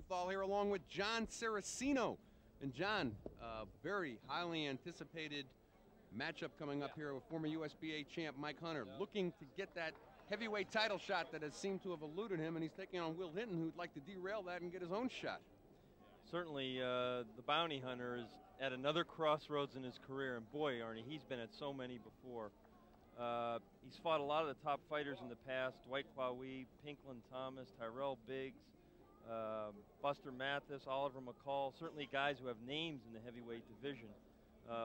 Rosenthal here along with John Saraceno. And John, very highly anticipated matchup coming up here with former USBA champ Mike Hunter, looking to get that heavyweight title shot that has seemed to have eluded him, and he's taking on Will Hinton, who'd like to derail that and get his own shot. Certainly, the bounty hunter is at another crossroads in his career, and boy, Arnie, he's been at so many before. He's fought a lot of the top fighters in the past: Dwight Kwawi, Pinklin Thomas, Tyrell Biggs, Buster Mathis, Oliver McCall. Certainly guys who have names in the heavyweight division.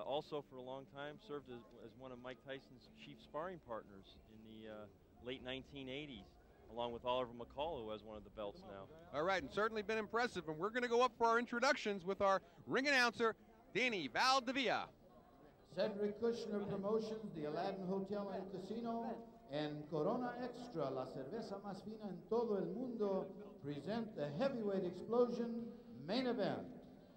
Also, for a long time, served as one of Mike Tyson's chief sparring partners in the late 1980s. Along with Oliver McCall, who has one of the belts now. All right, and certainly been impressive. And we're going to go up for our introductions with our ring announcer, Danny Valdivia. Cedric Kushner Promotions, the Aladdin Hotel and Casino, and Corona Extra, la cerveza más fina en todo el mundo, present the heavyweight explosion main event.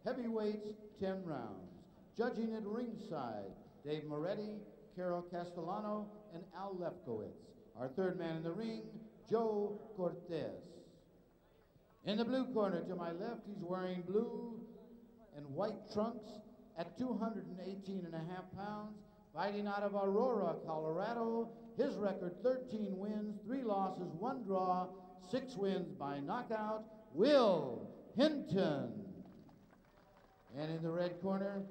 Heavyweights, 10 rounds. Judging at ringside, Dave Moretti, Carol Castellano, and Al Lefkowitz. Our third man in the ring, Joe Cortez. In the blue corner to my left, he's wearing blue and white trunks at 218.5 pounds, fighting out of Aurora, Colorado. His record, 13 wins, 3 losses, 1 draw, 6 wins by knockout, Will Hinton. And in the red corner,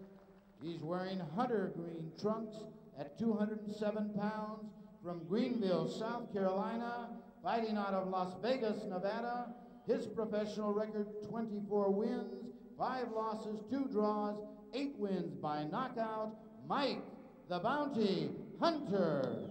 he's wearing hunter green trunks at 207 pounds, from Greenville, South Carolina, fighting out of Las Vegas, Nevada. His professional record, 24 wins, 5 losses, 2 draws, 8 wins by knockout, Mike the Bounty Hunter.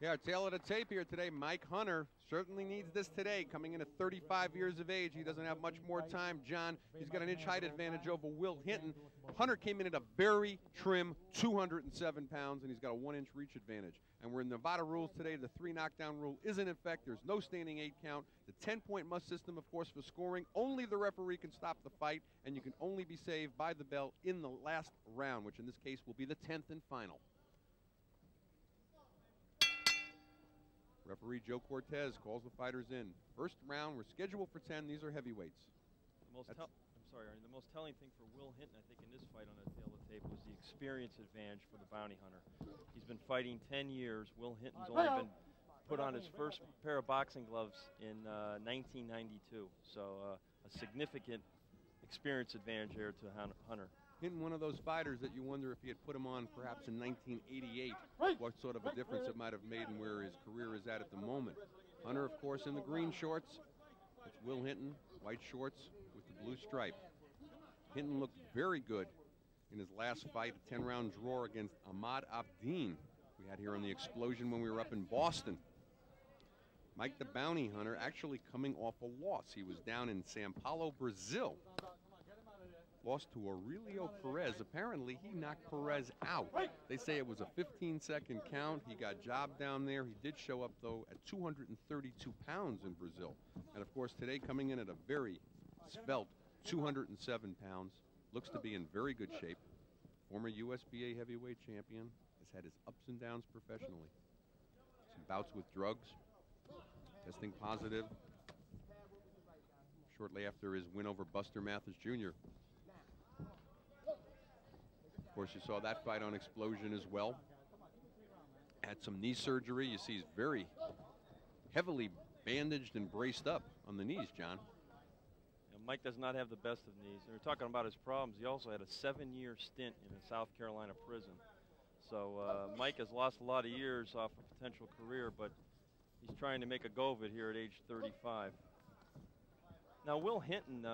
Yeah, our tail of the tape here today, Mike Hunter certainly needs this today. Coming in at 35 years of age, he doesn't have much more time. John, he's got an inch height advantage over Will Hinton. Hunter came in at a very trim 207 pounds, and he's got a 1-inch reach advantage. And we're in Nevada rules today. The 3 knockdown rule is in effect. There's no standing 8 count. The 10-point must system, of course, for scoring. Only the referee can stop the fight, and you can only be saved by the bell in the last round, which in this case will be the 10th and final. Referee Joe Cortez calls the fighters in. First round, we're scheduled for 10. These are heavyweights. I'm sorry, Arnie. The most telling thing for Will Hinton, I think, in this fight on the tail of the tape was the experience advantage for the bounty hunter. He's been fighting 10 years. Will Hinton's only been put on his first pair of boxing gloves in 1992. So a significant experience advantage here to Hunter. Hinton, one of those fighters that you wonder if he had put him on perhaps in 1988, what sort of a difference it might have made and where his career is at the moment. Hunter, of course, in the green shorts. It's Will Hinton, white shorts with the blue stripe. Hinton looked very good in his last fight, a 10-round draw against Ahmad Abdin. We had here on the Explosion when we were up in Boston. Mike the Bounty Hunter actually coming off a loss. He was down in Sao Paulo, Brazil. Lost to Aurelio Perez. Apparently, he knocked Perez out. They say it was a 15-second count. He got jobbed down there. He did show up, though, at 232 pounds in Brazil. And, of course, today coming in at a very svelte 207 pounds. Looks to be in very good shape. Former USBA heavyweight champion. Has had his ups and downs professionally. Some bouts with drugs. Testing positive shortly after his win over Buster Mathis Jr. Of course, you saw that fight on Explosion as well. Had some knee surgery. You see he's very heavily bandaged and braced up on the knees, John. Yeah, Mike does not have the best of knees. And we're talking about his problems. He also had a 7-year stint in a South Carolina prison. So Mike has lost a lot of years off a potential career, but he's trying to make a go of it here at age 35. Now, Will Hinton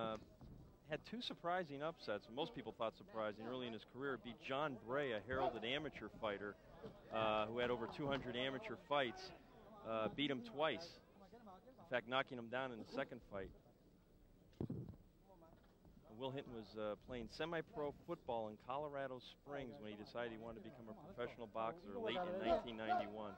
had 2 surprising upsets. Most people thought surprising early in his career. Beat John Bray, a heralded amateur fighter who had over 200 amateur fights. Beat him twice. In fact, knocking him down in the second fight. Will Hinton was playing semi-pro football in Colorado Springs when he decided he wanted to become a professional boxer late in 1991.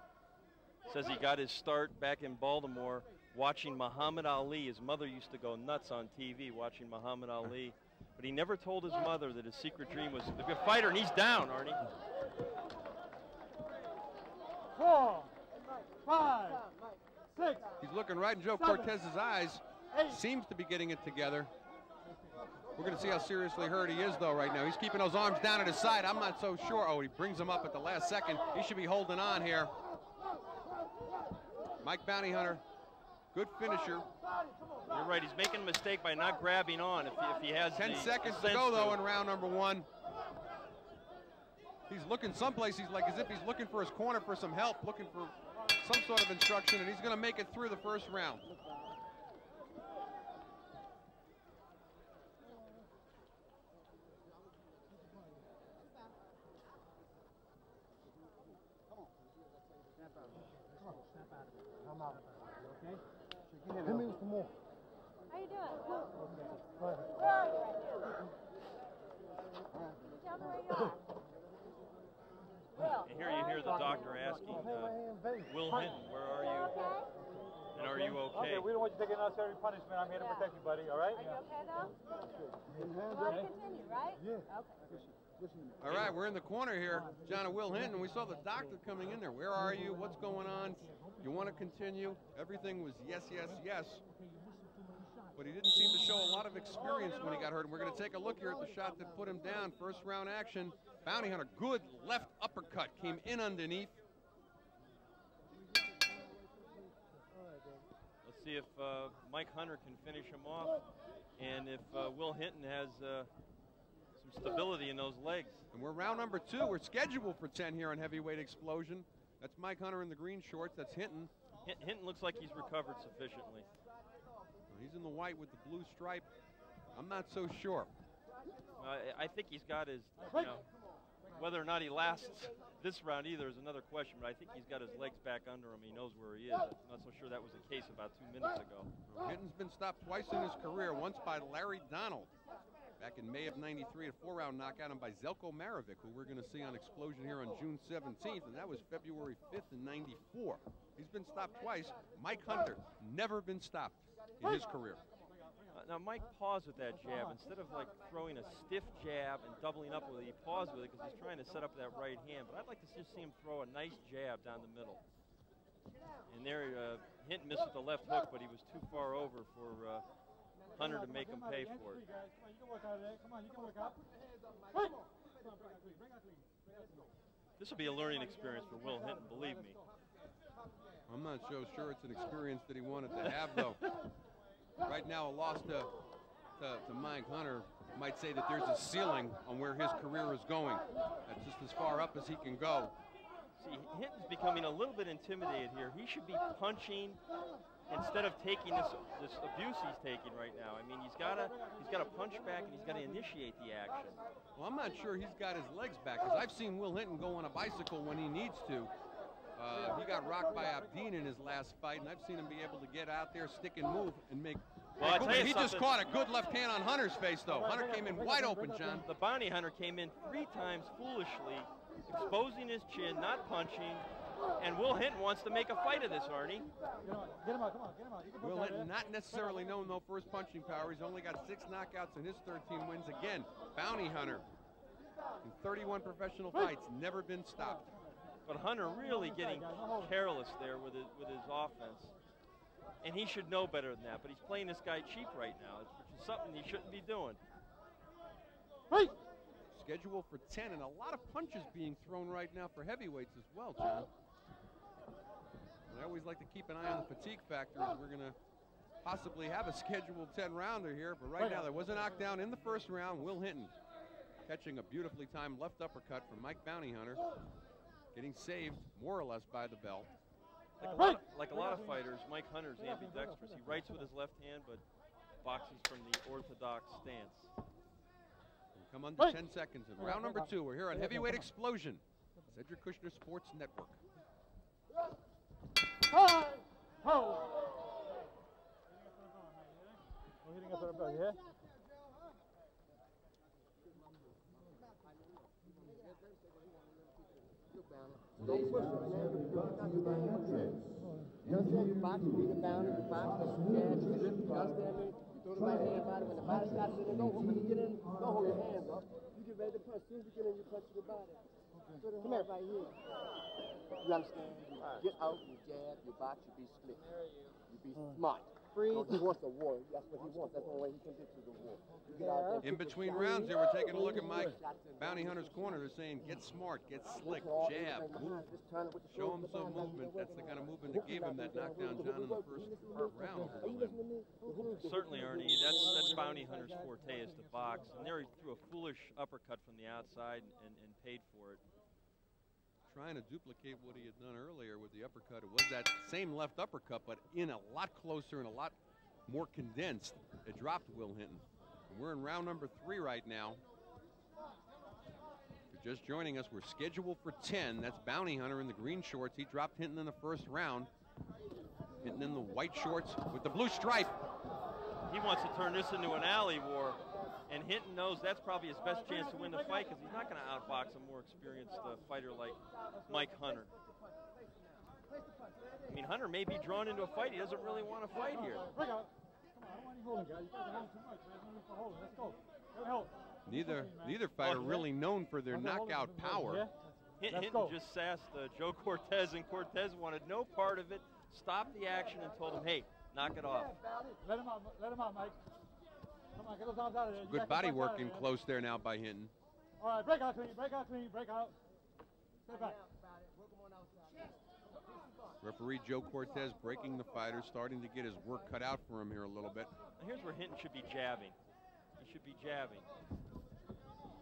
Says he got his start back in Baltimore watching Muhammad Ali. His mother used to go nuts on TV watching Muhammad Ali, but he never told his mother that his secret dream was to be a fighter, and he's down, Arnie. 4, 5, He's looking right in Joe Cortez's eyes. Seems to be getting it together. We're going to see how seriously hurt he is, though, right now. He's keeping those arms down at his side. I'm not so sure. Oh, he brings him up at the last second. He should be holding on here. Mike Bounty Hunter, good finisher. You're right. He's making a mistake by not grabbing on. If he has 10 seconds to go, though, in round number 1. He's looking someplace. He's like as if he's looking for his corner for some help, looking for some sort of instruction, and he's going to make it through the first round. Hit me with some more. How you doing? Okay. Go ahead. Where are you right now? Tell me where you are. Will. And here you hear the doctor asking Will Hinton, where are you? And are you okay? Okay, we don't want you taking unnecessary punishment. I'm here to protect you, buddy, all right? Are you okay, though? We'll continue, right? Yeah. Okay. All right, we're in the corner here, John and Will Hinton. We saw the doctor coming in there. Where are you? What's going on? You want to continue? Everything was yes, yes, yes. But he didn't seem to show a lot of experience when he got hurt. And we're going to take a look here at the shot that put him down. First round action. Bounty Hunter, good left uppercut. Came in underneath. Let's see if Mike Hunter can finish him off, and if Will Hinton has some stability in those legs. And we're round number 2. We're scheduled for 10 here on Heavyweight Explosion. That's Mike Hunter in the green shorts. That's Hinton. Hinton looks like he's recovered sufficiently. He's in the white with the blue stripe. I'm not so sure. I think he's got his, you know, whether or not he lasts this round either is another question, but I think he's got his legs back under him. He knows where he is. I'm not so sure that was the case about 2 minutes ago. Hinton's been stopped twice in his career, once by Larry Donald back in May of '93, a 4-round knockout, and by Zelko Marovic, who we're going to see on Explosion here on June 17th, and that was February 5th in '94. He's been stopped twice. Mike Hunter, never been stopped in his career. Now Mike paused with that jab. Instead of like throwing a stiff jab and doubling up with it, he paused with it because he's trying to set up that right hand. But I'd like to just see him throw a nice jab down the middle. And there, Hinton missed with the left hook, but he was too far over for Hunter to make him pay for it. This will be a learning experience for Will Hinton, believe me. I'm not so sure it's an experience that he wanted to have, though. Right now, a loss to Mike Hunter might say that there's a ceiling on where his career is going. That's just as far up as he can go. See, Hinton's becoming a little bit intimidated here. He should be punching instead of taking this abuse he's taking right now. I mean, he's got to punch back and he's got to initiate the action. Well, I'm not sure he's got his legs back, because I've seen Will Hinton go on a bicycle when he needs to. He got rocked by Abdeen in his last fight, and I've seen him be able to get out there, stick and move, and make. Well, he just caught a good left hand on Hunter's face, though. Hunter came in wide open, John. The Bounty Hunter came in 3 times foolishly, exposing his chin, not punching, and Will Hinton wants to make a fight of this, Arnie. Get him out, come on, get him out. Will Hinton, not necessarily known, though, for his punching power. He's only got 6 knockouts in his 13 wins. Again, Bounty Hunter in 31 professional fights, never been stopped. But Hunter really getting careless there with his offense. And he should know better than that, but he's playing this guy cheap right now, which is something he shouldn't be doing. Scheduled for 10, and a lot of punches being thrown right now for heavyweights as well, John. I always like to keep an eye on the fatigue factor, as we're going to possibly have a scheduled 10-rounder here, but right now there was a knockdown in the first round. Will Hinton catching a beautifully timed left uppercut from Mike Bounty Hunter, getting saved more or less by the bell. Like a lot of fighters, Mike Hunter's ambidextrous. He writes with his left hand, but boxes from the orthodox stance. We'll come under 10 seconds of round number 2. We're here on Heavyweight Explosion, Cedric Kushner Sports Network. Don't push it, man. You understand? You box, you beat it down, you box, you jab, you grip, you understand me? You throw the right hand body. When the body starts in, don't hold your hands up. You get ready to punch. As soon as you get in, you punch the body. Come here. Right here. You understand? You get out, you jab, you box, you be slick. You be smart. No, he wants the war. That's what he wants. That's the only way he can get to the war. You get out there. In between rounds, they were taking a look at Mike Bounty Hunter's corner. They're saying, get smart, get slick, jab, move. Show him some movement. That's the kind of movement that gave him that knockdown, John, in the first round. Certainly, Ernie. That's Bounty Hunter's forte, is to box. And there he threw a foolish uppercut from the outside and paid for it. Trying to duplicate what he had done earlier with the uppercut. It was that same left uppercut, but in a lot closer and a lot more condensed. It dropped Will Hinton. And we're in round number 3 right now. If you're just joining us, we're scheduled for 10. That's Bounty Hunter in the green shorts. He dropped Hinton in the first round. Hinton in the white shorts with the blue stripe. He wants to turn this into an alley war. And Hinton knows that's probably his best chance to win the fight, because he's not going to outbox a more experienced fighter like Mike Hunter. I mean, Hunter may be drawn into a fight. He doesn't really want to fight here. Neither fighter really known for their knockout power. Hinton just sassed Joe Cortez, and Cortez wanted no part of it, stopped the action, and told him, hey, knock it off. Let him out, Mike. Come on, get those arms out of there. Good body work in close there now by Hinton. All right, break out clean, break out clean, break out. Stay back. Referee Joe Cortez breaking the fighter, starting to get his work cut out for him here a little bit. Now here's where Hinton should be jabbing. He should be jabbing.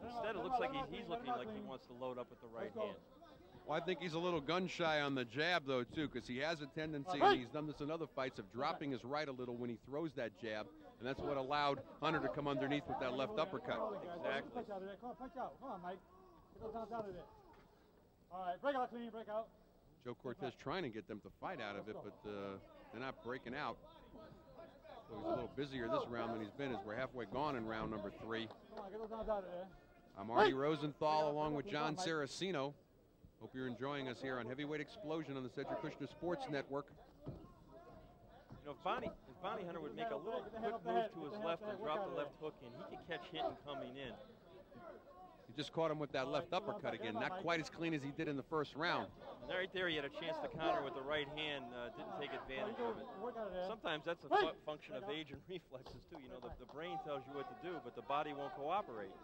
Instead, it looks like he's looking like he wants to load up with the right hand. Well, I think he's a little gun shy on the jab, though, too, because he has a tendency, and he's done this in other fights, of dropping his right a little when he throws that jab, and that's what allowed Hunter to come underneath with that left uppercut. Exactly. Punch out of there. Come on, punch out. Come on, Mike. Get those arms out of there. All right, break out clean, break out. Joe Cortez trying to get them to fight out of it, but they're not breaking out. So he's a little busier this round than he's been, as we're halfway gone in round number 3. Come on, get those arms out of there. I'm Artie Rosenthal along with John Saraceno. Hope you're enjoying us here on Heavyweight Explosion on the Cedric Kushner Sports Network. You know, if Bounty Hunter would make a little quick move to his left and drop the left hook in, he could catch Hinton coming in. He just caught him with that left uppercut again, not quite as clean as he did in the first round. And right there, he had a chance to counter with the right hand, didn't take advantage of it. Sometimes that's a function of age and reflexes, too. You know, the brain tells you what to do, but the body won't cooperate.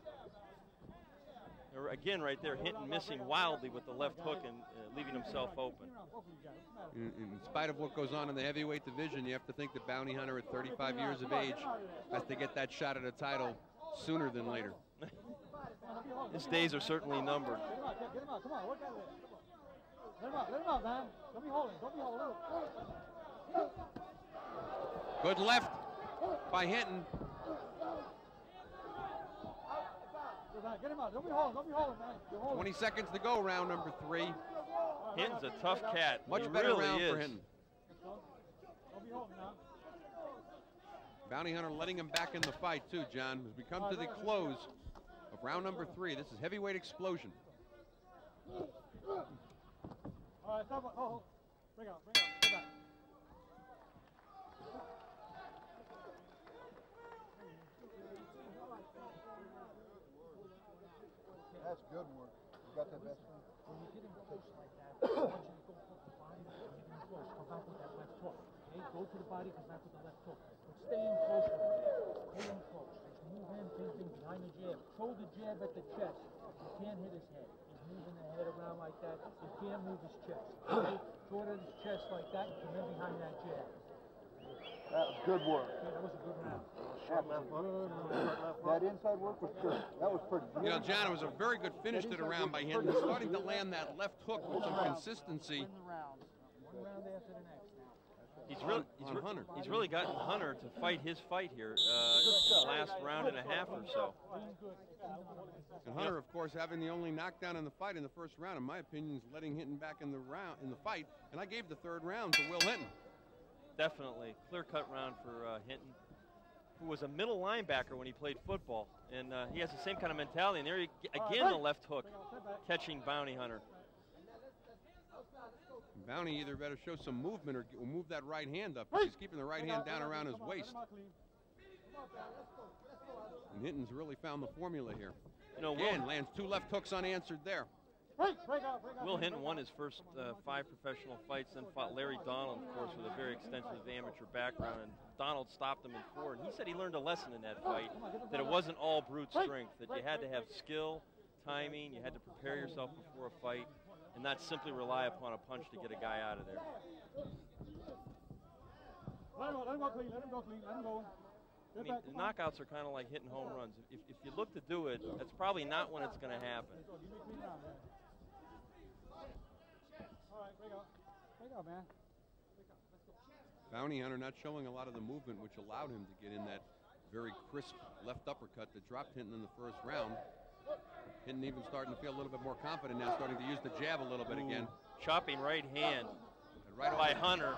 Again, right there, Hinton missing wildly with the left hook and leaving himself open. In spite of what goes on in the heavyweight division, you have to think that Bounty Hunter at 35 years of age has to get that shot at a title sooner than later. His days are certainly numbered. Get him out, come on, work out of there. Let him out, man. Don't be holding, Good left by Hinton. Get him out, don't be holding, man. 20 seconds to go, round number 3. Hinton's a tough cat. Much better really round is. for Hinton. Don't be holding now. Bounty Hunter letting him back in the fight, too, John. As we come to the close of round number 3, this is Heavyweight Explosion. All right, stop. Oh, bring out, go back. That's good work. You got that best one? When you get him close like that, I want you to go put the body and get him close. Come back with that left hook. Okay, go to the body, come back with the left hook. But stay in close with him. Stay in close. Just move in, thinking behind the jab. Throw the jab at the chest. You can't hit his head. He's moving the head around like that. You can't move his chest. Okay? Throw it at his chest like that and come in behind that jab. That was good work. Okay, that was a good round. That inside work was good. That was pretty good. You know, John, it was a very good finish to the round by Hinton. He's starting to land that left hook with some consistency. Win the rounds. One round after the next now. He's really gotten Hunter to fight his fight here the last round and a half or so. And Hunter, of course, having the only knockdown in the fight in the first round, in my opinion, is letting Hinton back in the fight. And I gave the third round to Will Hinton. Definitely clear-cut round for Hinton, who was a middle linebacker when he played football, and he has the same kind of mentality. And there again, the left hook catching Bounty Hunter. Bounty either better show some movement or move that right hand up. He's keeping the right hand down around his waist. And Hinton's really found the formula here. You know, again, lands 2 left hooks unanswered there. Will Hinton won his first 5 professional fights, then fought Larry Donald, of course, with a very extensive amateur background, and Donald stopped him in 4. And he said he learned a lesson in that fight, that it wasn't all brute strength, that you had to have skill, timing, you had to prepare yourself before a fight, and not simply rely upon a punch to get a guy out of there. Let him go clean, let him go clean, let him go. I mean, the knockouts are kind of like hitting home runs. If you look to do it, that's probably not when it's going to happen. All right, break out, man. Bounty Hunter not showing a lot of the movement, which allowed him to get in that very crisp left uppercut that dropped Hinton in the first round. Hinton even starting to feel a little bit more confident now, starting to use the jab a little bit again. Chopping right hand right by Hunter.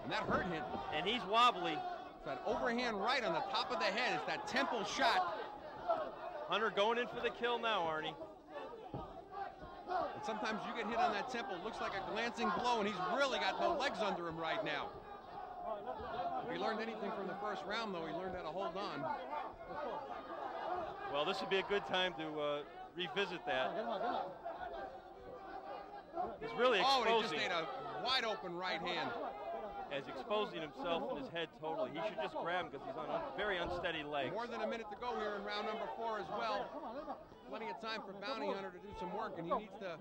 And that hurt Hinton. And he's wobbly. It's that overhand right on the top of the head. It's that temple shot. Hunter going in for the kill now, Arnie. And sometimes you get hit on that temple. It looks like a glancing blow, and he's really got no legs under him right now. If he learned anything from the first round, though, he learned how to hold on. Well, this would be a good time to revisit that. He's really exposing. Oh, he just ate a wide open right hand. As exposing himself and his head totally. He should just grab him because he's on very unsteady legs. More than a minute to go here in round number 4 as well. Plenty of time for Bounty Hunter to do some work, and he needs to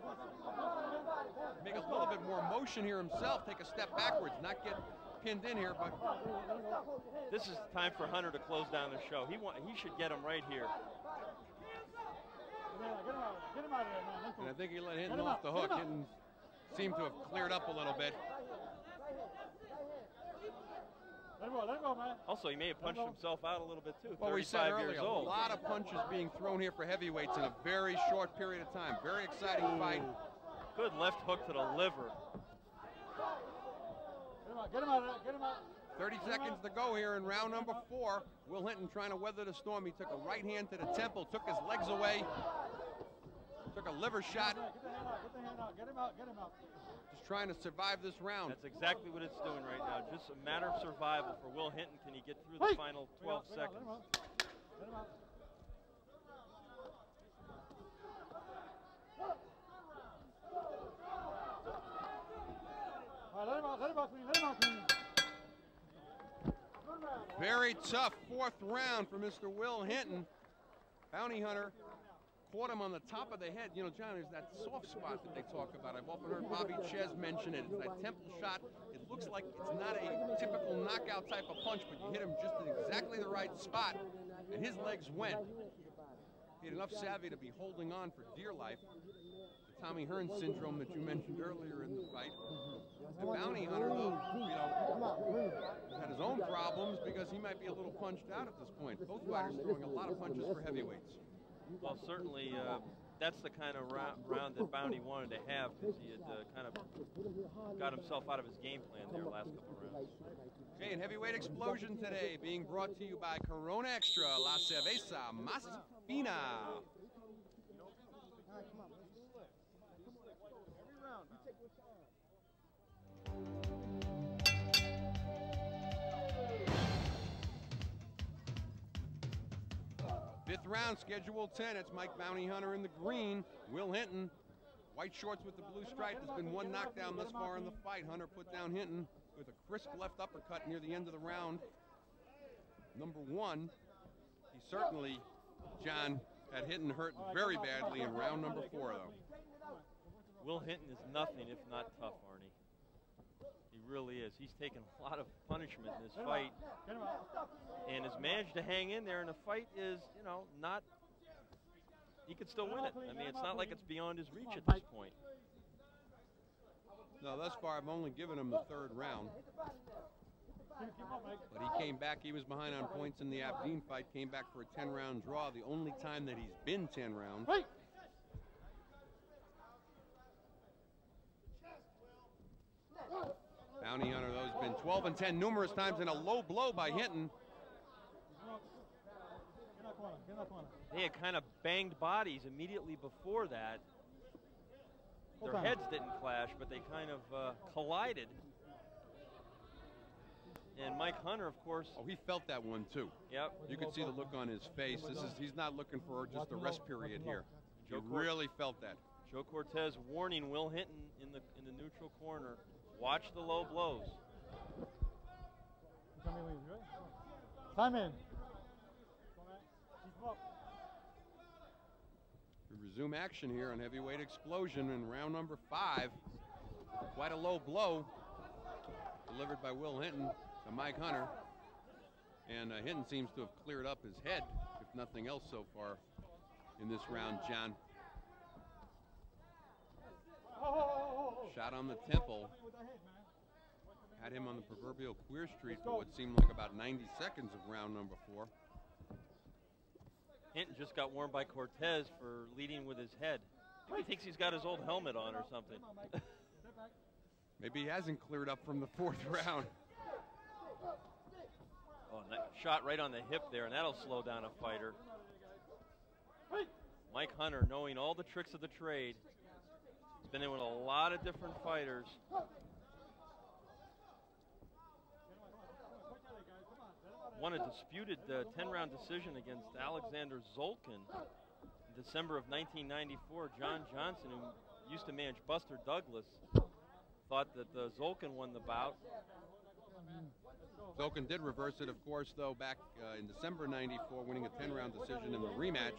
make a little bit more motion here himself, take a step backwards, not get pinned in here. But this is time for Hunter to close down the show. He should get him right here. And I think he let Hinton off the hook. Hinton seemed to have cleared up a little bit. Also, he may have punched himself out a little bit too. Well, we said earlier, years old. A lot of punches being thrown here for heavyweights in a very short period of time. Very exciting fight. Good left hook to the liver. Get him out of there, get him out. 30 seconds to go here in round number 4. Will Hinton trying to weather the storm. He took a right hand to the temple, took his legs away, took a liver shot. Get the hand out, get the hand out, get him out, get him out. Just trying to survive this round. That's exactly what it's doing right now. Just a matter of survival for Will Hinton. Can he get through the final 12 seconds? Let him out. All right, let him out clean, let him out clean. Very tough 4th round for Mr. Will Hinton. Bounty Hunter caught him on the top of the head. You know, John, there's that soft spot that they talk about. I've often heard Bobby Ches mention it. It's that temple shot. It looks like it's not a typical knockout type of punch, but you hit him just in exactly the right spot, and his legs went. He had enough savvy to be holding on for dear life. The Tommy Hearn syndrome that you mentioned earlier in the fight. The Bounty Hunter, though, you know, has had his own problems because he might be a little punched out at this point. Both fighters throwing a lot of punches for heavyweights. Well, certainly that's the kind of round that Bounty wanted to have because he had kind of got himself out of his game plan there last couple of rounds. Okay, and heavyweight explosion today being brought to you by Corona Extra, La Cerveza Más Fina. Fifth round, schedule 10. It's Mike Bounty Hunter in the green. Will Hinton, white shorts with the blue stripe. There's been one knockdown thus far in the fight. Hunter put down Hinton with a crisp left uppercut near the end of the round. Number 1. He certainly, John, had Hinton hurt very badly in round number 4, though. Will Hinton is nothing if not tough, Arnie. He really is. He's taken a lot of punishment in this fight and has managed to hang in there, and the fight is, you know, not, he could still win it. I mean, it's not like it's beyond his reach at this point. No, thus far I've only given him the 3rd round. But he came back, he was behind on points in the Abdeen fight, came back for a 10-round draw, the only time that he's been 10 rounds. Bounty Hunter, though, has been 12 and 10 numerous times in a low blow by Hinton. They had kind of banged bodies immediately before that. Their heads didn't clash, but they kind of collided. And Mike Hunter, of course. Oh, he felt that one too. Yep. You could see the look on his face. He's not looking for just a rest period here. He really felt that. Joe Cortez warning Will Hinton in the neutral corner. Watch the low blows. Simon. We resume action here on Heavyweight Explosion in round number 5. Quite a low blow delivered by Will Hinton to Mike Hunter. And Hinton seems to have cleared up his head, if nothing else so far in this round, John. Shot on the temple. Had him on the proverbial queer street for what seemed like about 90 seconds of round number 4. Hinton just got warned by Cortez for leading with his head. Maybe he thinks he's got his old helmet on or something. Maybe he hasn't cleared up from the 4th round. Oh, shot right on the hip there, and that'll slow down a fighter. Mike Hunter, knowing all the tricks of the trade, he's been in with a lot of different fighters. Won a disputed 10-round decision against Alexander Zolkin in December of 1994. John Johnson, who used to manage Buster Douglas, thought that Zolkin won the bout. Zolkin did reverse it, of course, though, back in December '94, winning a 10-round decision in the rematch.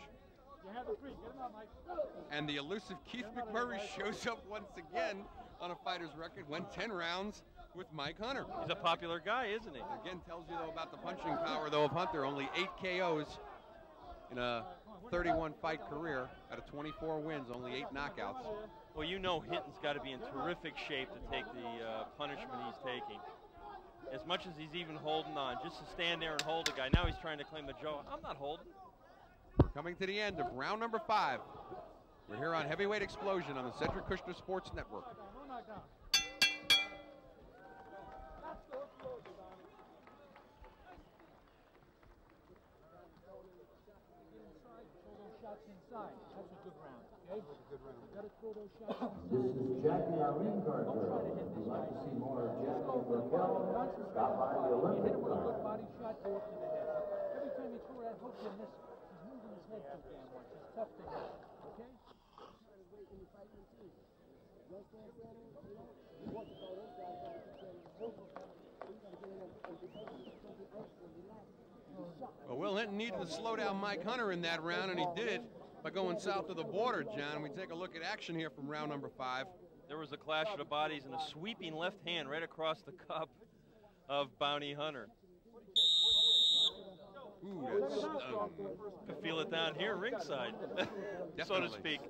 And the elusive Keith McMurray shows up once again on a fighter's record, went 10 rounds with Mike Hunter. He's a popular guy, isn't he? Again, tells you, though, about the punching power, though, of Hunter. Only 8 KOs in a 31-fight career out of 24 wins, only 8 knockouts. Well, you know Hinton's got to be in terrific shape to take the punishment he's taking. As much as he's even holding on, just to stand there and hold a guy. Now he's trying to claim the jaw. I'm not holding. We're coming to the end of round number 5. We're here on Heavyweight Explosion on the Cedric Kushner Sports Network. Shots inside. That's a good round. Okay? You gotta throw those shots inside. This is Jackie Irene Carter. If you'd like to see more of Jackie and Raquel, stop by the Olympic You hit him with a good Center. body shot, go up to the head. Every time you throw that hook, you miss it. He's moving his head too damn much. It's tough to hit. Okay? Well, Will Hinton needed to slow down Mike Hunter in that round, and he did it by going south of the border, John. We take a look at action here from round number 5. There was a clash of the bodies and a sweeping left hand right across the cup of Bounty Hunter. Ooh, that's Could feel it down here ringside, so to speak.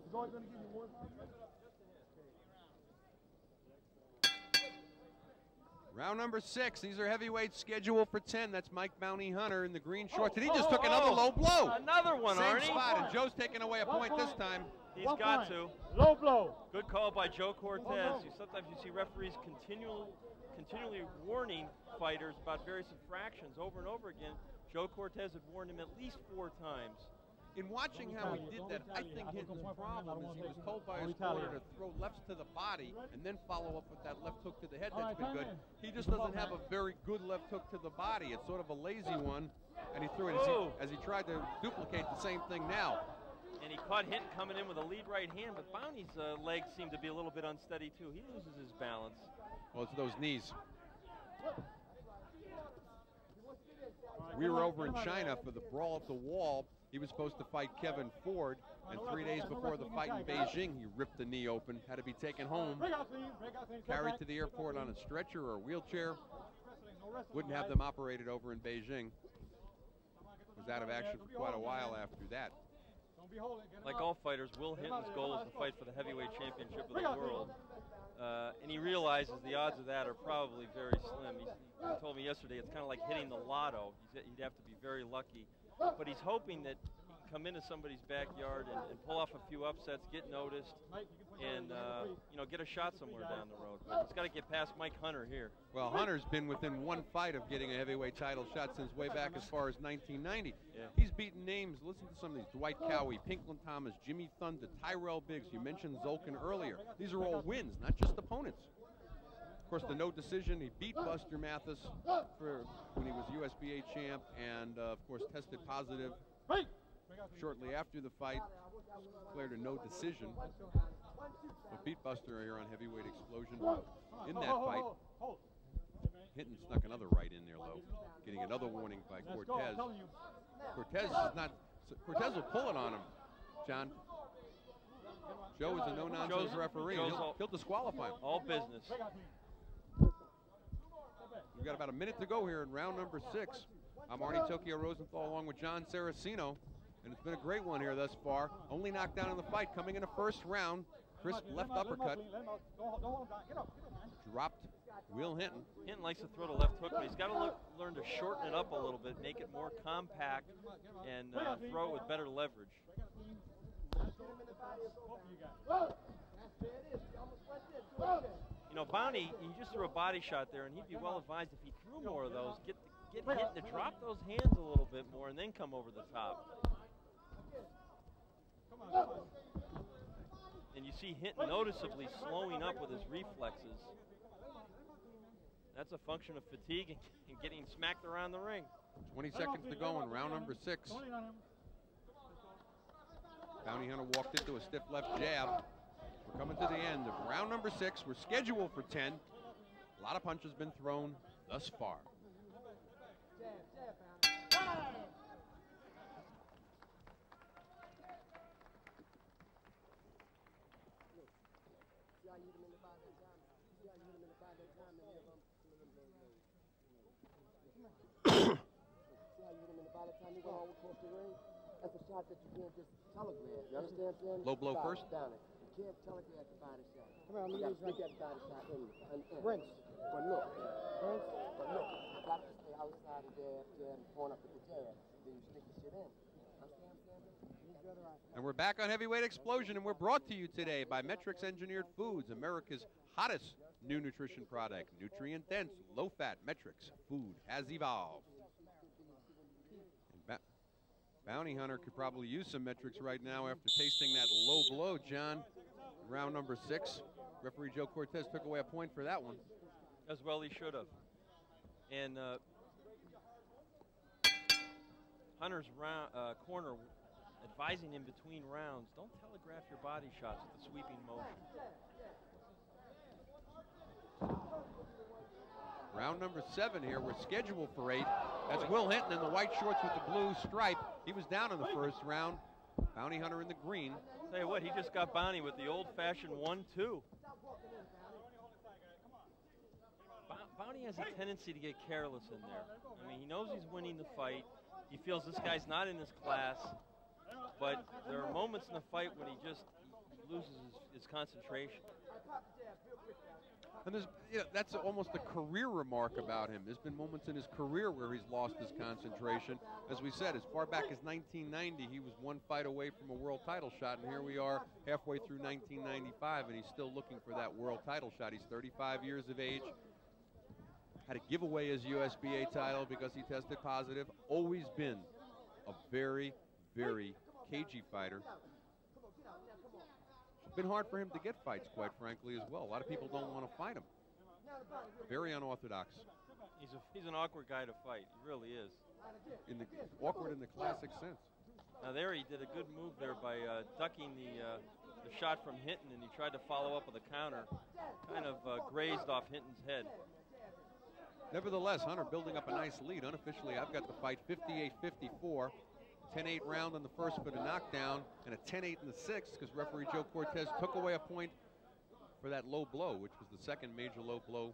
round number 6. These are heavyweights scheduled for 10. That's Mike Bounty Hunter in the green shorts. And he just took another low blow. Another one, Same Arnie. spot, and Joe's taking away a point this time. He's got to. Low blow. Good call by Joe Cortez. Sometimes you see referees continually warning fighters about various infractions over and over again. Joe Cortez had warned him at least 4 times. In watching how he did that, I think Hinton's problem is he was told by his corner to throw lefts to the body and then follow up with that left hook to the head that's been good. He just doesn't have a very good left hook to the body. It's sort of a lazy one, and he threw it as he tried to duplicate the same thing now. And he caught Hinton coming in with a lead right hand, but Bounty's legs seem to be a little bit unsteady too. He loses his balance. Well, it's those knees. We were over in China for the Brawl at the Wall. He was supposed to fight Kevin Ford, and 3 days before the fight in Beijing, he ripped the knee open, had to be taken home, carried to the airport on a stretcher or a wheelchair. Wouldn't have them operated over in Beijing. Was out of action for quite a while after that. Like all fighters, Will Hinton's goal is to fight for the heavyweight championship of the world. And he realizes the odds of that are probably very slim. He told me yesterday it's kind of like hitting the lotto. He'd have to be very lucky. But he's hoping that he can come into somebody's backyard and pull off a few upsets, get noticed, and get a shot somewhere down the road. But he's got to get past Mike Hunter here. Well, Hunter's been within 1 fight of getting a heavyweight title shot since way back as far as 1990. Yeah. He's beaten names. Listen to some of these: Dwight Cowie, Pinklin Thomas, Jimmy Thunder, Tyrell Biggs. You mentioned Zolkin earlier. These are all wins, not just opponents. Of course, the no decision, he beat Buster Mathis when he was USBA champ, and of course tested positive shortly after the fight, declared a no decision. A beat buster here on Heavyweight Explosion. In that fight, Hinton snuck another right in there, though, getting another warning by Cortez. Cortez will pull it on him, John. Joe is a no-nonsense referee. He'll disqualify him. All business. We've got about a minute to go here in round number 6. I'm Arnie Tokyo Rosenthal along with John Saraceno, and it's been a great one here thus far. Only knocked down in the fight coming in the first round. Crisp left uppercut. Dropped Will Hinton. Hinton likes to throw the left hook, but he's got to learn to shorten it up a little bit, make it more compact, and throw it with better leverage. You know, Bounty, he just threw a body shot there, and he'd be well advised if he threw more of those, get Hinton to drop those hands a little bit more and then come over the top. And you see Hinton noticeably slowing up with his reflexes. That's a function of fatigue and getting smacked around the ring. 20 seconds to go in round number 6. Bounty Hunter walked into a stiff left jab. We're coming to the end of round number 6. We're scheduled for 10. A lot of punches been thrown thus far. That's a shot that you can't just telegraph. You understand what I'm saying? Low blow first? Down it. You can't telegraph the body shot. Come on, you got to stick that body shot in. Rinse. But look. Rinse. But look. You got to stay outside of there and point up with the jab. Then you stick the shit in. Understand what I'm saying? And we're back on Heavyweight Explosion, and we're brought to you today by Metrics Engineered Foods, America's hottest new nutrition product. Nutrient-dense, low-fat Metrics food has evolved. Bounty Hunter could probably use some metrics right now after tasting that low blow, John. Round number 6. Referee Joe Cortez took away a point for that one. As well he should have. And Hunter's corner advising him between rounds, don't telegraph your body shots with the sweeping motion. Round number 7 here. We're scheduled for 8. That's Will Hinton in the white shorts with the blue stripe. He was down in the first round. Bounty Hunter in the green. Tell you what, he just got Bounty with the old-fashioned 1-2. Bounty has a tendency to get careless in there. I mean, he knows he's winning the fight. He feels this guy's not in his class. But there are moments in the fight when he just loses his concentration. And there's, that's almost a career remark about him. There's been moments in his career where he's lost his concentration. As we said, as far back as 1990, he was one fight away from a world title shot, and here we are halfway through 1995, and he's still looking for that world title shot. He's 35 years of age. Had to give away his USBA title because he tested positive. Always been a very, very cagey fighter. It's been hard for him to get fights, quite frankly, as well. A lot of people don't want to fight him. Very unorthodox. He's an awkward guy to fight. He really is. Awkward in the classic sense. Now there he did a good move there by ducking the shot from Hinton, and he tried to follow up with a counter. Kind of grazed off Hinton's head. Nevertheless, Hunter building up a nice lead. Unofficially, I've got the fight 58-54. 10-8 round in the first for the knockdown, and a 10-8 in the sixth because referee Joe Cortez took away a point for that low blow, which was the second major low blow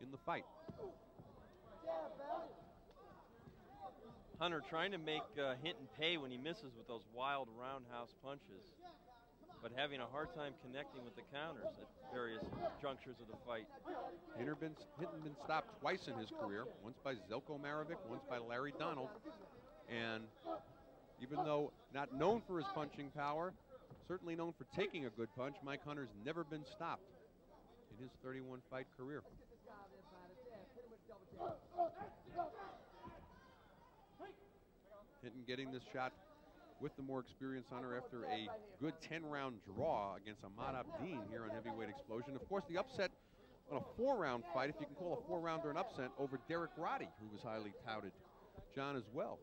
in the fight. Hunter trying to make Hinton pay when he misses with those wild roundhouse punches, but having a hard time connecting with the counters at various junctures of the fight. Hinton been stopped twice in his career, once by Zelko Marovic, once by Larry Donald. And even though not known for his punching power, certainly known for taking a good punch, Mike Hunter's never been stopped in his 31-fight career. Hinton getting this shot with the more experienced Hunter after a good 10-round draw against Ahmad Abdin here on Heavyweight Explosion. Of course, the upset on a 4-round fight, if you can call a 4-rounder an upset, over Derek Roddy, who was highly touted, John, as well.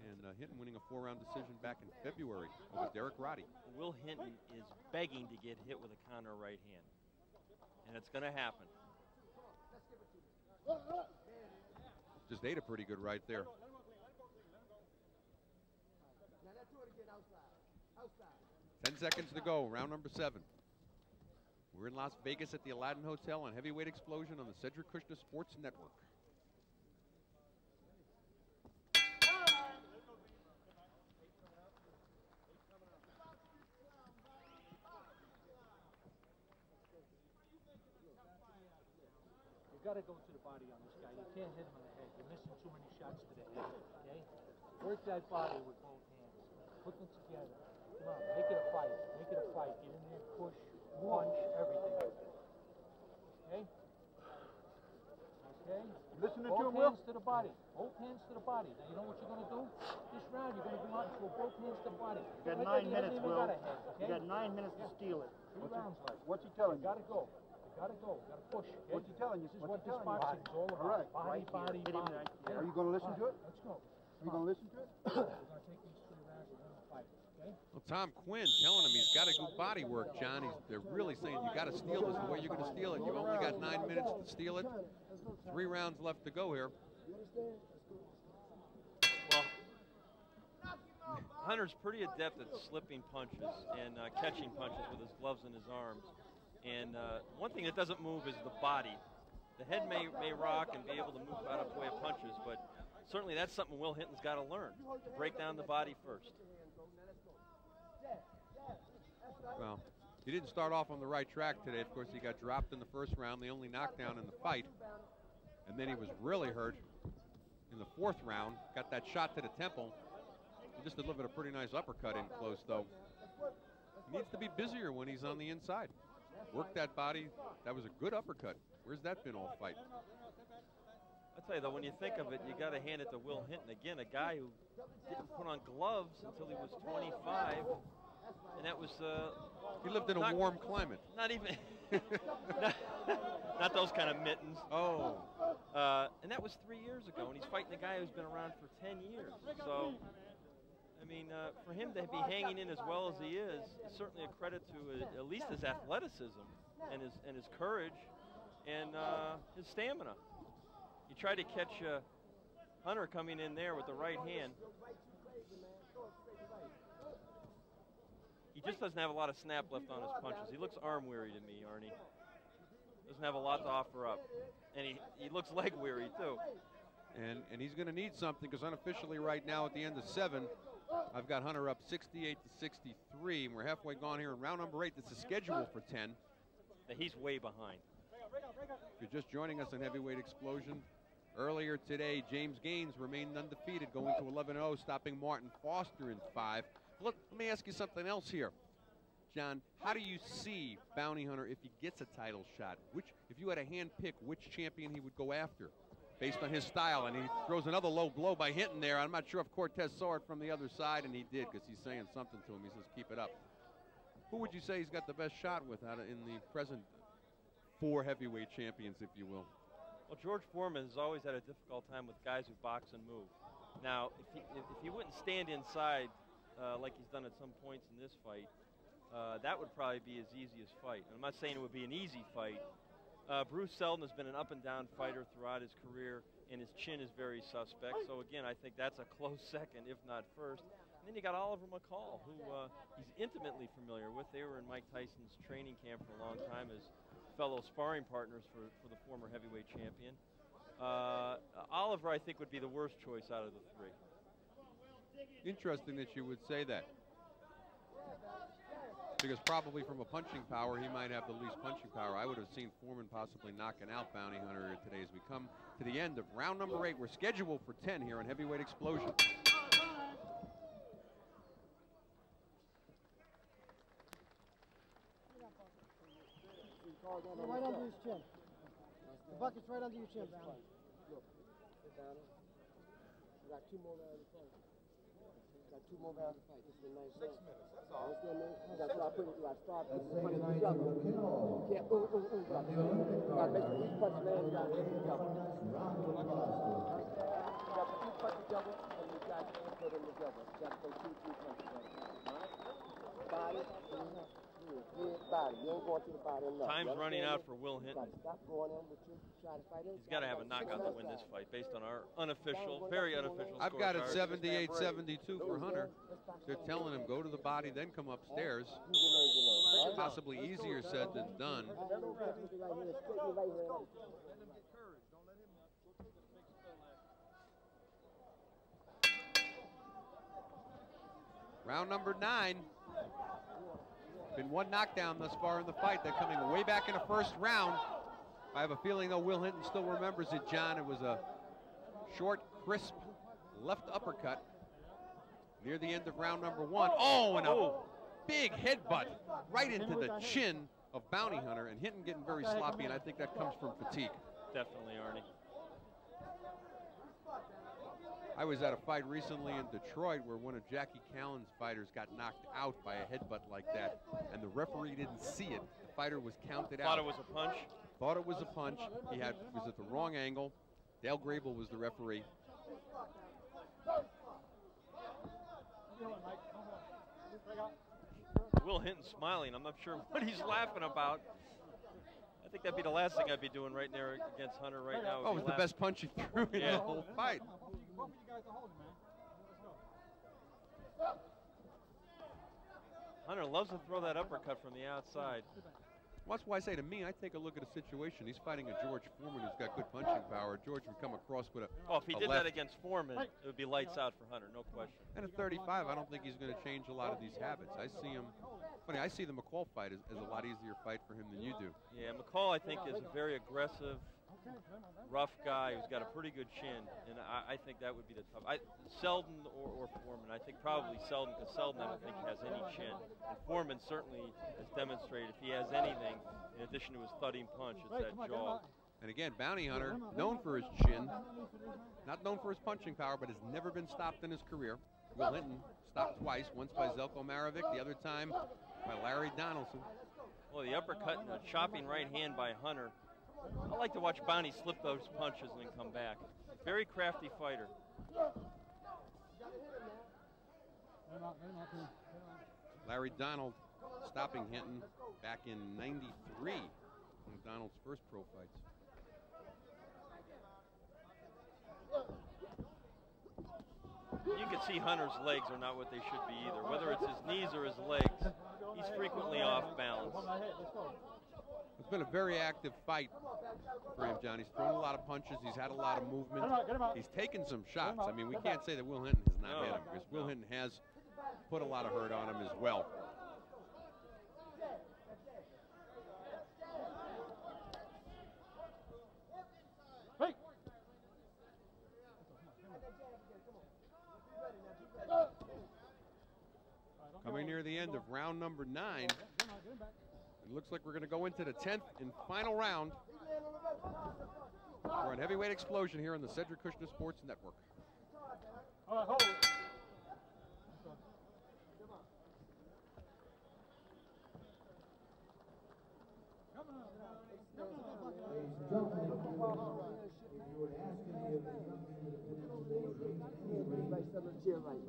And Hinton winning a 4-round decision back in February over Derek Roddy. Will Hinton is begging to get hit with a counter right hand. And it's going to happen. Just ate a pretty good right there. 10 seconds to go, round number 7. We're in Las Vegas at the Aladdin Hotel on Heavyweight Explosion on the Cedric Kushner Sports Network. You got to go to the body on this guy. You can't hit him on the head. You're missing too many shots to the head. Okay? Work that body with both hands. Put them together. Come on, make it a fight. Make it a fight. Get in there, push, punch, everything. Okay? Okay? Listening to both him, Will? hands to the body. Both hands to the body. Now, you know what you're going to do? This round, you're going to go out and throw both hands to the body. You got 9 minutes, Will. You got 9 minutes to steal it. 3 rounds left. What's he telling You you? got to go. You got to go. You got to push. Okay? What's he telling you? This is What's what he this telling you? boxing is all about. All right. Body, body, Hit him body. right here. Are you going to listen to it? Let's go. Are you going to listen to it? We're going to take these 3 rounds and we're going to fight. Okay? Well, Tom Quinn telling him he's got to do body work, John. They're really saying you got to steal this. The way you're going to steal it, you've only got 9 minutes to steal it. 3 rounds left to go here. Well, Hunter's pretty adept at slipping punches and catching punches with his gloves in his arms. And one thing that doesn't move is the body. The head may rock and be able to move out of way of punches, but certainly that's something Will Hinton's got to learn. Break down the body first. Well, he didn't start off on the right track today. Of course, he got dropped in the first round, the only knockdown in the fight. And then he was really hurt in the 4th round. Got that shot to the temple. He just delivered a pretty nice uppercut in close, though. He needs to be busier when he's on the inside. Work that body. That was a good uppercut. Where's that been all fight? I tell you, though, when you think of it, you got to hand it to Will Hinton. Again, a guy who didn't put on gloves until he was 25. And that was... he lived in a warm climate. Not even... not those kind of mittens. Oh. And that was 3 years ago, and he's fighting a guy who's been around for 10 years. So, I mean, for him to be hanging in as well as he is certainly a credit to at least his athleticism and his courage and his stamina. You try to catch Hunter coming in there with the right hand. He just doesn't have a lot of snap left on his punches. He looks arm-weary to me, Arnie. Doesn't have a lot to offer up. And he looks leg-weary, too. And he's going to need something, because unofficially right now at the end of 7, I've got Hunter up 68-63, and we're halfway gone here in round number 8. This is scheduled for 10. He's way behind. If you're just joining us on Heavyweight Explosion, earlier today, James Gaines remained undefeated, going to 11-0, stopping Martin Foster in 5. Look, let me ask you something else here. John, how do you see Bounty Hunter if he gets a title shot? If you had a hand pick, which champion he would go after based on his style? And he throws another low blow by Hinton there. I'm not sure if Cortez saw it from the other side, and he did, because he's saying something to him. He says, keep it up. Who would you say he's got the best shot with out in the present 4 heavyweight champions, if you will? Well, George Foreman has always had a difficult time with guys who box and move. Now, if he wouldn't stand inside like he's done at some points in this fight, that would probably be his easiest fight. I'm not saying it would be an easy fight. Bruce Seldon has been an up-and-down fighter throughout his career, and his chin is very suspect. So, again, I think that's a close second, if not first. And then you got Oliver McCall, who he's intimately familiar with. They were in Mike Tyson's training camp for a long time as fellow sparring partners for the former heavyweight champion. Oliver, I think, would be the worst choice out of the 3. Interesting that you would say that, because probably from a punching power, he might have the least punching power. I would have seen Foreman possibly knocking out Bounty Hunter today. As we come to the end of round number 8, we're scheduled for 10 here on Heavyweight Explosion. Right under his chin. The bucket's right under your chin, Bounty. Look, sit down. You got 2 more rounds to fight. Got 2 more rounds to fight. This is the 9th round. 6 minutes, that's all. Understand me? That's what I put it. I start putting it together. You can't You got to make sure each punch lands. You got to hit together. You got to put each punch together, and you got try to put them together. Just go 2, 3 punches at a time. All right? Body, head, body. You ain't going to the body enough. Time's running out for Will Hinton. Stop going in with you. Try to fight in. He's got to have a knockout to win this fight based on our unofficial, very unofficial I've got it scorecard. 78-72 for Hunter. They're telling him go to the body, then come upstairs. Possibly easier said than done. Round number 9. Been one knockdown thus far in the fight. They're coming way back in the first round. I have a feeling, though, Will Hinton still remembers it, John. It was a short, crisp left uppercut near the end of round number 1. Oh, and a big headbutt right into the chin of Bounty Hunter, and Hinton getting very sloppy, and I think that comes from fatigue. Definitely, Arnie. I was at a fight recently in Detroit where one of Jackie Callan's fighters got knocked out by a headbutt like that, and the referee didn't see it. The fighter was counted out. Thought it was a punch? Thought it was a punch. He was at the wrong angle. Dale Grable was the referee. Will Hinton smiling. I'm not sure what he's laughing about. I think that'd be the last thing I'd be doing right there against Hunter right now. Oh, it was the best punch he threw in the whole fight. Hunter loves to throw that uppercut from the outside. Well, that's why I say, to me, I take a look at a situation. He's fighting a George Foreman who's got good punching power. George would come across with a Oh, if he did left. that against Foreman, it would be lights out for Hunter, no question. And at 35, I don't think he's going to change a lot of these habits. I see him, funny, I see the McCall fight as a lot easier fight for him than you do. Yeah, McCall, I think, is a very aggressive, rough guy who's got a pretty good chin, and I think that would be the tough. Selden or Foreman, I think probably Selden, because Selden I don't think has any chin. And Foreman certainly has demonstrated if he has anything, in addition to his thudding punch, it's that jaw. And again, Bounty Hunter, known for his chin, not known for his punching power, but has never been stopped in his career. Will Hinton stopped twice, once by Zelko Marovic, the other time by Larry Donaldson. Well, the uppercut and the chopping right hand by Hunter. I like to watch Bounty slip those punches and then come back. Very crafty fighter. Larry Donald stopping Hinton back in '93, one of Donald's first pro fights. You can see Hunter's legs are not what they should be either. Whether it's his knees or his legs, he's frequently off balance. It's been a very active fight for him, John. He's thrown a lot of punches. He's had a lot of movement. He's taken some shots. I mean, we can't say that Will Hinton has not hit him, because Will Hinton has put a lot of hurt on him as well. Coming near the end of round number 9. It looks like we're going to go into the 10th and final round. We're on Heavyweight Explosion here on the Cedric Kushner Sports Network.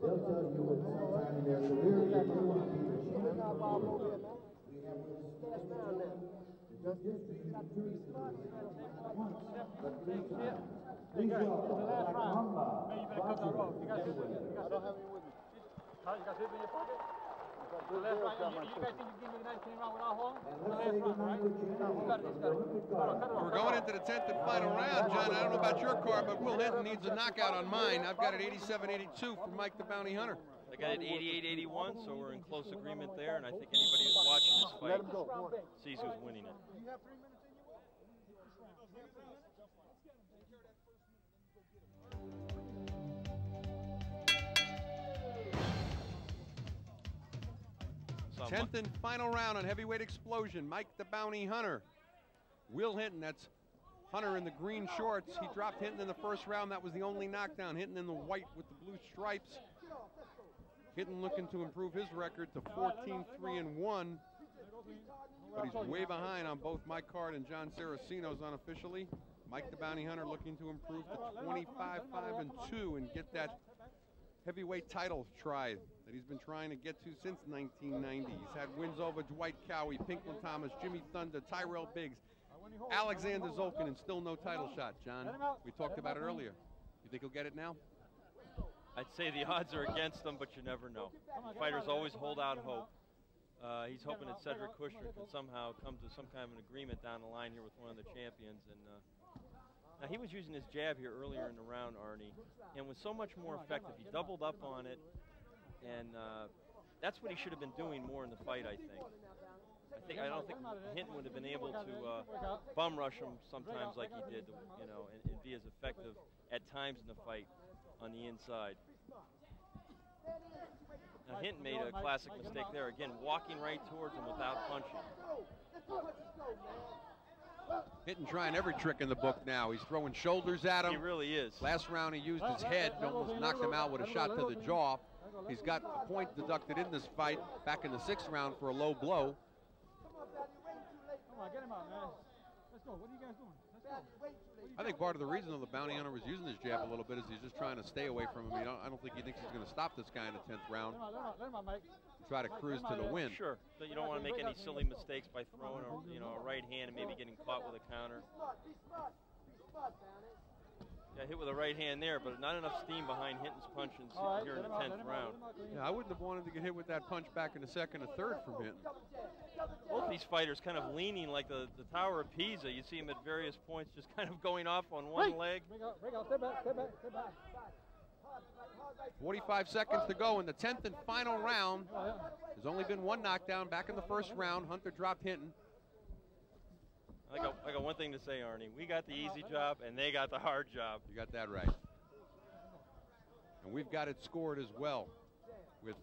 They'll tell you at some time in their career that they want people to show them. We have please welcome Black Mamba. I don't have any with me. You got hit in your pocket? You guys think you give me the 19 round without hauling? We're going into the 10th and final round, John. I don't know about your card, but Will Hinton needs a knockout on mine. I've got it 87-82 for Mike the Bounty Hunter. I got it 88-81, so we're in close agreement there, and I think anybody who's watching this fight sees who's winning it. You have 3 minutes in you? So 10th and final round on Heavyweight Explosion. Mike the Bounty Hunter. Will Hinton, that's Hunter in the green shorts. He dropped Hinton in the first round. That was the only knockdown. Hinton in the white with the blue stripes. Hinton looking to improve his record to 14-3-1. But he's way behind on both my card and John Saraceno's unofficially. Mike the Bounty Hunter looking to improve to 25-5-2 and get that heavyweight title try that he's been trying to get to since 1990. He's had wins over Dwight Cowie, Pinklin Thomas, Jimmy Thunder, Tyrell Biggs, Alexander Zolkin, and still no title shot. John, we talked about it earlier. You think he'll get it now? I'd say the odds are against him, but you never know. Fighters always hold out hope. He's hoping that Cedric Kushner can somehow come to some kind of an agreement down the line here with one of the champions. And now he was using his jab here earlier in the round, Arnie, and was so much more effective. He doubled up on it, and that's what he should have been doing more in the fight, I think. I don't think Hinton would have been able to bum rush him sometimes like he did, you know, and be as effective at times in the fight on the inside. Now Hinton made a classic mistake there, again, walking right towards him without punching. Hinton trying every trick in the book now. He's throwing shoulders at him. He really is. Last round he used his head, almost knocked him out with a shot to the jaw. He's got a point deducted in this fight back in the 6th round for a low blow. Come on, get him out, man. Let's go. What are you guys doing? Let's go. I think part of the reason the bounty hunter was using his jab a little bit is he's just trying to stay away from him. I don't think he thinks he's going to stop this guy in the 10th round. Let him out, Mike. Try to cruise to the win. Sure, but you don't want to make any silly mistakes by throwing a right hand and maybe getting caught with a counter. Got hit with a right hand there, but not enough steam behind Hinton's punches here in the 10th round. Yeah, I wouldn't have wanted to get hit with that punch back in the 2nd or 3rd from Hinton. Both these fighters kind of leaning like the Tower of Pisa. You see them at various points just kind of going off on one leg. Break out, step back, step back, step back. 45 seconds to go in the 10th and final round. There's only been one knockdown back in the 1st round. Hunter dropped Hinton. I got one thing to say, Arnie. We got the easy job, and they got the hard job. You got that right. And we've got it scored as well, with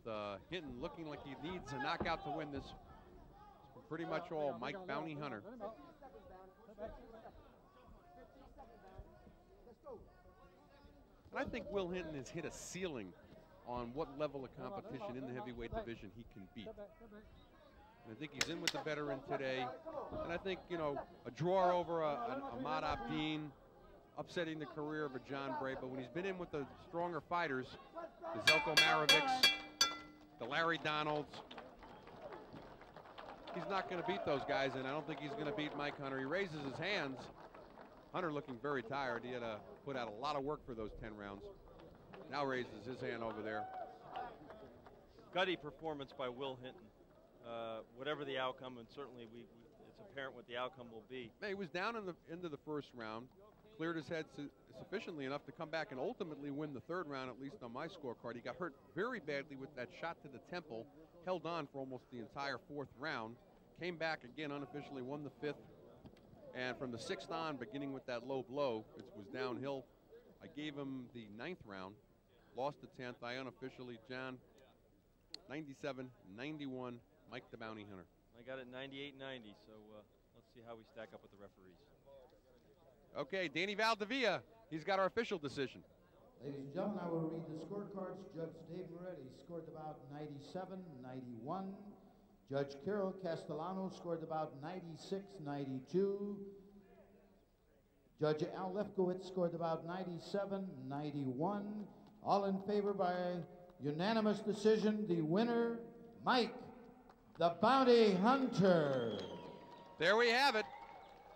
Hinton looking like he needs a knockout to win this. It's pretty much all Mike Bounty Hunter. And I think Will Hinton has hit a ceiling on what level of competition in the heavyweight division he can beat. And I think he's in with the veteran today. And I think, you know, a draw over an Ahmad Abdin, upsetting the career of a John Bray, but when he's been in with the stronger fighters, the Zelko Marovics, the Larry Donalds, he's not going to beat those guys, and I don't think he's going to beat Mike Hunter. He raises his hands. Hunter looking very tired. He had to put out a lot of work for those 10 rounds. Now raises his hand over there. Gutty performance by Will Hinton. Whatever the outcome, and certainly it's apparent what the outcome will be. He was down in the end of the 1st round, cleared his head sufficiently enough to come back and ultimately win the 3rd round, at least on my scorecard. He got hurt very badly with that shot to the temple, held on for almost the entire 4th round, came back again unofficially, won the 5th, and from the 6th on, beginning with that low blow, it was downhill. I gave him the 9th round, lost the 10th. I unofficially, John, 97-91. Mike the Bounty Hunter. I got it 98-90, so let's see how we stack up with the referees. Okay, Danny Valdivia, he's got our official decision. Ladies and gentlemen, I will read the scorecards. Judge Dave Moretti scored about 97-91. Judge Carol Castellano scored about 96-92. Judge Al Lefkowitz scored about 97-91. All in favor by unanimous decision. The winner, Mike the Bounty Hunter. There we have it.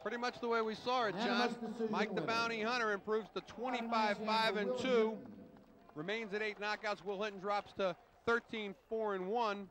Pretty much the way we saw it, John. Mike the winner. Bounty Hunter improves to 25-5-2. Remains at 8 knockouts. Will Hinton drops to 13-4-1.